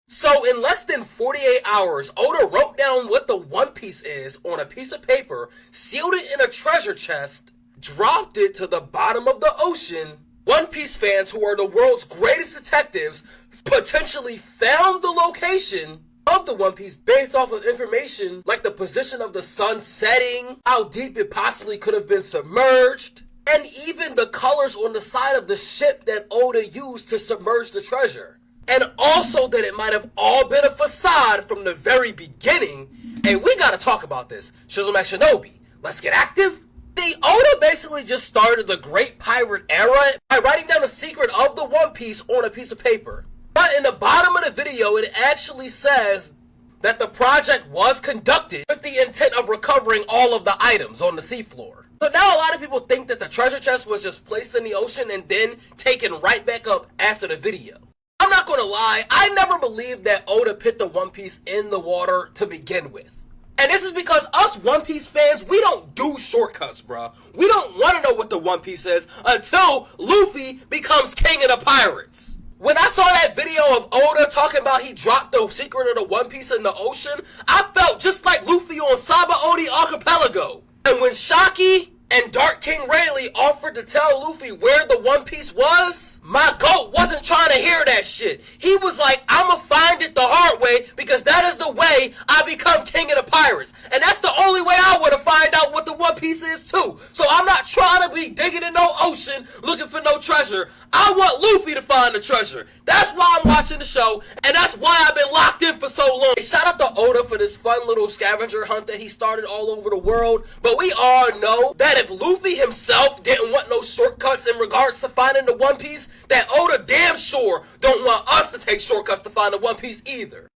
So in less than 48 hours, Oda wrote down what the One Piece is on a piece of paper, sealed it in a treasure chest, dropped it to the bottom of the ocean. One Piece fans, who are the world's greatest detectives, potentially found the location of the One Piece based off of information like the position of the sun setting, how deep it possibly could have been submerged, and even the colors on the side of the ship that Oda used to submerge the treasure. And also that it might have all been a facade from the very beginning. And we gotta talk about this. Shizzle Mac Shinobi, let's get active. The Oda basically just started the Great Pirate Era by writing down the secret of the One Piece on a piece of paper. But in the bottom of the video, it actually says that the project was conducted with the intent of recovering all of the items on the seafloor. So now a lot of people think that the treasure chest was just placed in the ocean and then taken right back up after the video. I'm not gonna lie, I never believed that Oda put the One Piece in the water to begin with. And this is because us One Piece fans, we don't do shortcuts, bruh. We don't want to know what the One Piece is until Luffy becomes king of the pirates. When I saw that video of Oda talking about he dropped the secret of the One Piece in the ocean, I felt just like Luffy on Saba Odi Archipelago. And when Shaki and Dark King Rayleigh offered to tell Luffy where the One Piece was, my goat wasn't trying to hear that shit. He was like, I'ma find it the hard way because that is the way I become king of the pirates. And that's the only way I want to find out what the One Piece is too. So I'm not trying to be digging in no ocean looking for no treasure. I want Luffy to find the treasure. That's why I'm watching the show, and that's why I've been locked in for so long. Shout out to Oda for this fun little scavenger hunt that he started all over the world. But we all know that if Luffy himself didn't want no shortcuts in regards to finding the One Piece, that Oda damn sure don't want us to take shortcuts to find the One Piece either.